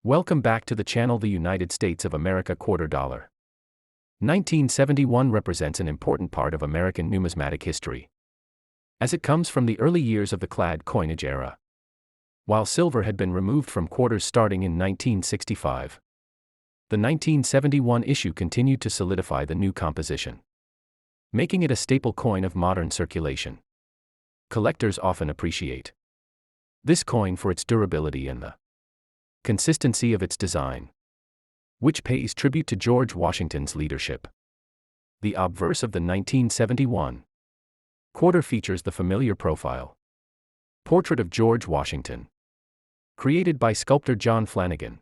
Welcome back to the channel. The United States of America quarter dollar. 1971 represents an important part of American numismatic history, as it comes from the early years of the clad coinage era. While silver had been removed from quarters starting in 1965, the 1971 issue continued to solidify the new composition, making it a staple coin of modern circulation. Collectors often appreciate this coin for its durability and the consistency of its design, which pays tribute to George Washington's leadership. The obverse of the 1971 quarter features the familiar profile portrait of George Washington, created by sculptor John Flanagan.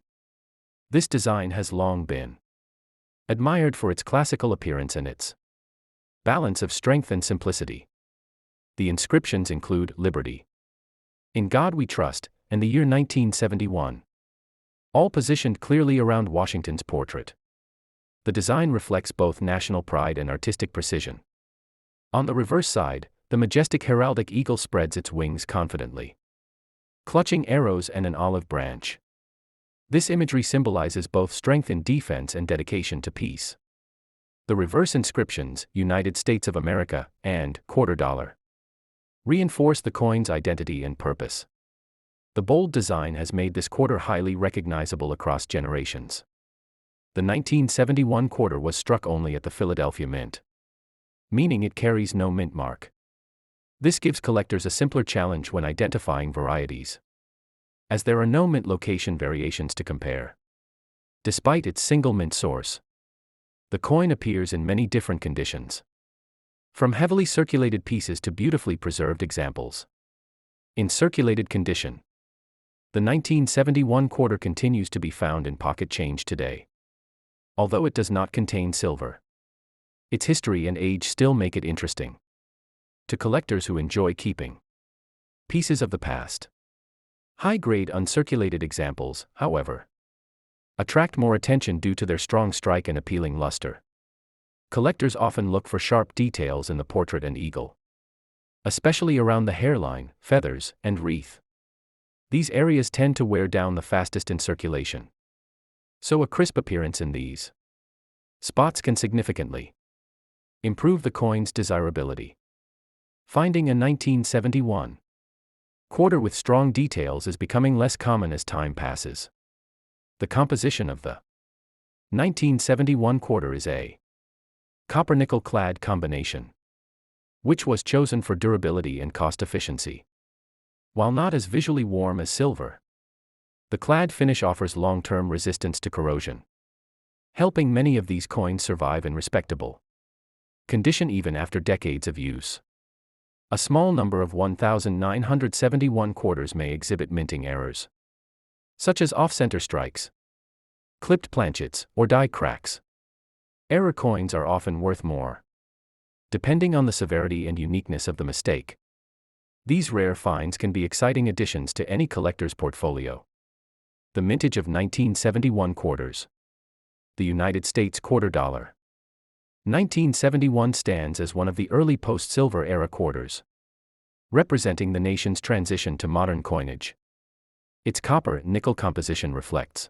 This design has long been admired for its classical appearance and its balance of strength and simplicity. The inscriptions include "Liberty," "In God We Trust," and the year 1971. All positioned clearly around Washington's portrait. The design reflects both national pride and artistic precision. On the reverse side, the majestic heraldic eagle spreads its wings confidently, clutching arrows and an olive branch. This imagery symbolizes both strength in defense and dedication to peace. The reverse inscriptions, "United States of America" and "quarter dollar," reinforce the coin's identity and purpose. The bold design has made this quarter highly recognizable across generations. The 1971 quarter was struck only at the Philadelphia Mint, meaning it carries no mint mark. This gives collectors a simpler challenge when identifying varieties, as there are no mint location variations to compare. Despite its single mint source, the coin appears in many different conditions, from heavily circulated pieces to beautifully preserved examples. In circulated condition, the 1971 quarter continues to be found in pocket change today. Although it does not contain silver, its history and age still make it interesting to collectors who enjoy keeping pieces of the past. High-grade uncirculated examples, however, attract more attention due to their strong strike and appealing luster. Collectors often look for sharp details in the portrait and eagle, especially around the hairline, feathers, and wreath. These areas tend to wear down the fastest in circulation, so a crisp appearance in these spots can significantly improve the coin's desirability. Finding a 1971 quarter with strong details is becoming less common as time passes. The composition of the 1971 quarter is a copper-nickel clad combination, which was chosen for durability and cost efficiency. While not as visually warm as silver, the clad finish offers long-term resistance to corrosion, helping many of these coins survive in respectable condition even after decades of use. A small number of 1971 quarters may exhibit minting errors, such as off-center strikes, clipped planchets, or die cracks. Error coins are often worth more, depending on the severity and uniqueness of the mistake. These rare finds can be exciting additions to any collector's portfolio. The mintage of 1971 quarters. The United States quarter dollar. 1971 stands as one of the early post-silver era quarters, representing the nation's transition to modern coinage. Its copper-nickel composition reflects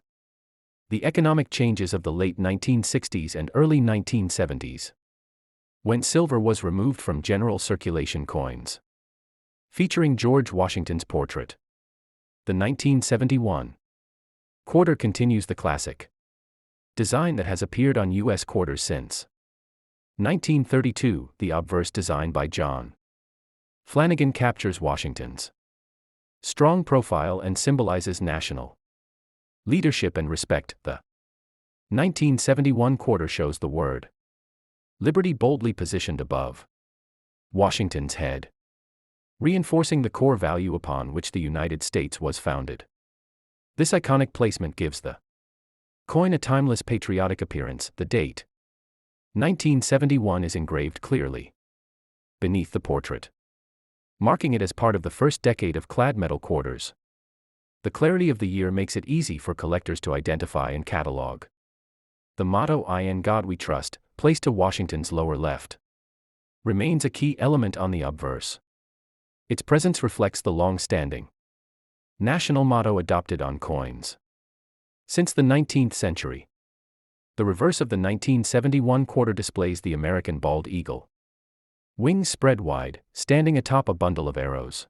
the economic changes of the late 1960s and early 1970s, when silver was removed from general circulation coins. Featuring George Washington's portrait, the 1971 quarter continues the classic design that has appeared on U.S. quarters since 1932. The obverse design by John Flanagan captures Washington's strong profile and symbolizes national leadership and respect. The 1971 quarter shows the word "Liberty" boldly positioned above Washington's head, reinforcing the core value upon which the United States was founded. This iconic placement gives the coin a timeless patriotic appearance. The date 1971 is engraved clearly beneath the portrait, marking it as part of the first decade of clad metal quarters. The clarity of the year makes it easy for collectors to identify and catalog. The motto "In God We Trust," placed to Washington's lower left, remains a key element on the obverse. Its presence reflects the long-standing national motto adopted on coins Since the 19th century, the reverse of the 1971 quarter displays the American bald eagle. Wings spread wide, standing atop a bundle of arrows.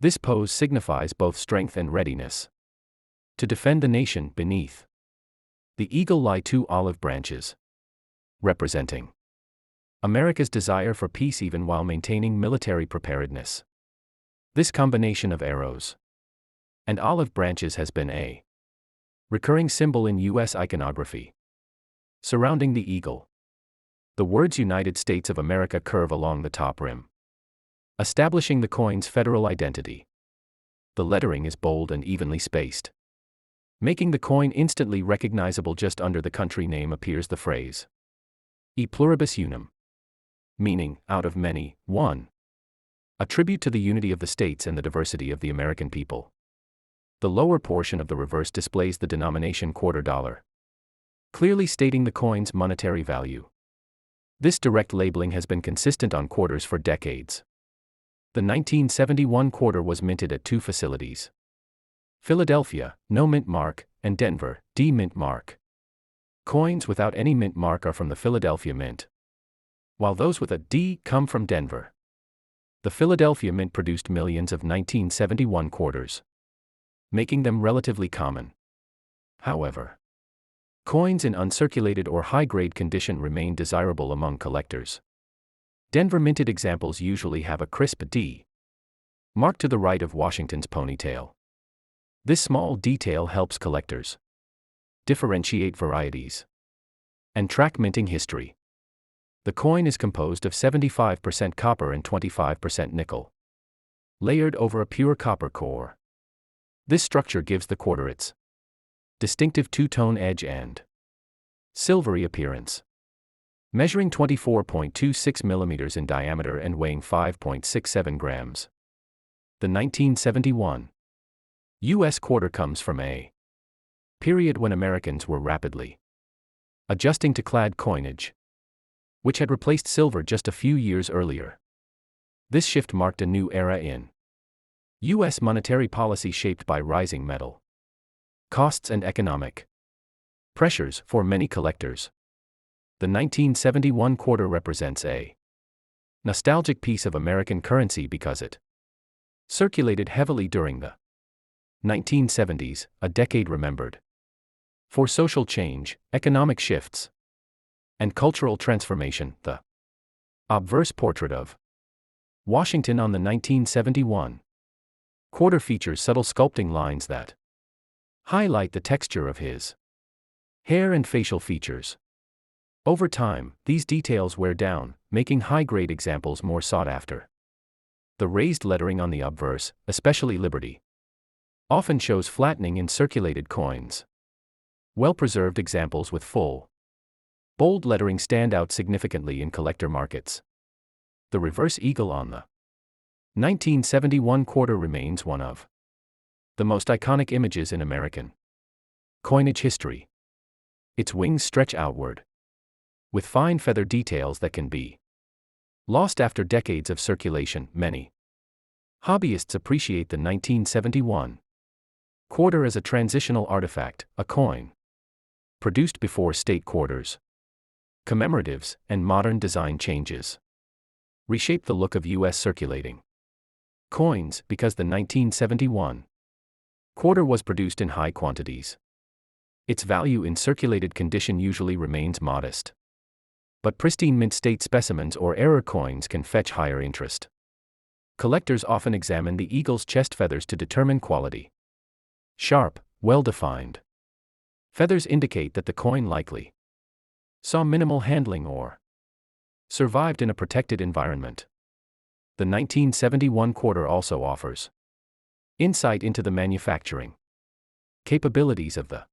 This pose signifies both strength and readiness to defend the nation. Beneath the eagle lie two olive branches, representing America's desire for peace even while maintaining military preparedness. This combination of arrows and olive branches has been a recurring symbol in U.S. iconography. Surrounding the eagle, the words United States of America curve along the top rim, establishing the coin's federal identity. The lettering is bold and evenly spaced, making the coin instantly recognizable. Just under the country name appears the phrase, E pluribus unum, meaning, out of many, one. A tribute to the unity of the states and the diversity of the American people. The lower portion of the reverse displays the denomination quarter dollar, clearly stating the coin's monetary value. This direct labeling has been consistent on quarters for decades. The 1971 quarter was minted at two facilities: Philadelphia, no mint mark, and Denver, D mint mark. Coins without any mint mark are from the Philadelphia Mint, while those with a D come from Denver. The Philadelphia Mint produced millions of 1971 quarters, making them relatively common. However, coins in uncirculated or high-grade condition remain desirable among collectors. Denver minted examples usually have a crisp D mark to the right of Washington's ponytail. This small detail helps collectors differentiate varieties and track minting history. The coin is composed of 75% copper and 25% nickel, layered over a pure copper core. This structure gives the quarter its distinctive two-tone edge and silvery appearance. Measuring 24.26 millimeters in diameter and weighing 5.67 grams. The 1971 U.S. quarter comes from a period when Americans were rapidly adjusting to clad coinage, which had replaced silver just a few years earlier. This shift marked a new era in U.S. monetary policy shaped by rising metal costs and economic pressures for many collectors. The 1971 quarter represents a nostalgic piece of American currency because it circulated heavily during the 1970s, a decade remembered for social change, economic shifts, and cultural transformation. The obverse portrait of Washington on the 1971 quarter features subtle sculpting lines that highlight the texture of his hair and facial features. Over time, these details wear down, making high-grade examples more sought after. The raised lettering on the obverse, especially Liberty, often shows flattening in circulated coins. Well-preserved examples with full, bold lettering stand out significantly in collector markets. The reverse eagle on the 1971 quarter remains one of the most iconic images in American coinage history. Its wings stretch outward, with fine feather details that can be lost after decades of circulation. Many hobbyists appreciate the 1971 quarter as a transitional artifact, a coin produced before state quarters, commemoratives, and modern design changes reshape the look of U.S. circulating coins because the 1971 quarter was produced in high quantities. Its value in circulated condition usually remains modest, but pristine mint state specimens or error coins can fetch higher interest. Collectors often examine the eagle's chest feathers to determine quality. Sharp, well-defined feathers indicate that the coin likely saw minimal handling or survived in a protected environment. The 1971 quarter also offers insight into the manufacturing capabilities of the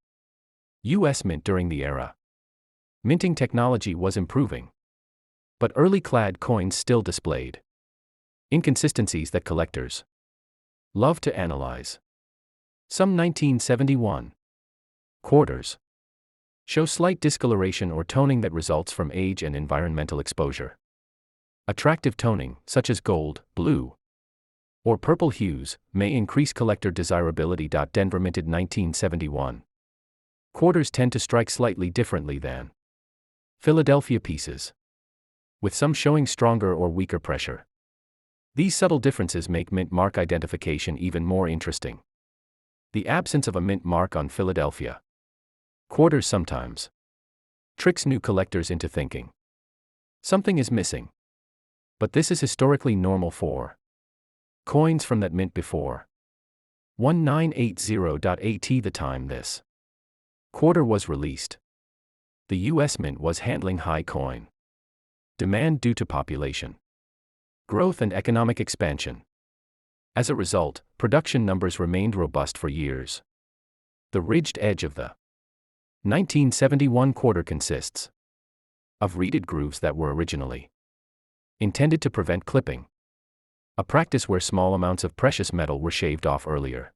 U.S. Mint during the era. Minting technology was improving, but early clad coins still displayed inconsistencies that collectors love to analyze. Some 1971 quarters show slight discoloration or toning that results from age and environmental exposure. Attractive toning, such as gold, blue, or purple hues, may increase collector desirability. Denver minted 1971 Quarters tend to strike slightly differently than Philadelphia pieces, with some showing stronger or weaker pressure. These subtle differences make mint mark identification even more interesting. The absence of a mint mark on Philadelphia quarters sometimes tricks new collectors into thinking something is missing. But this is historically normal for coins from that mint before 1980. The time this quarter was released, the U.S. Mint was handling high coin demand due to population growth and economic expansion. As a result, production numbers remained robust for years. The ridged edge of the 1971 quarter consists of reeded grooves that were originally intended to prevent clipping, a practice where small amounts of precious metal were shaved off earlier.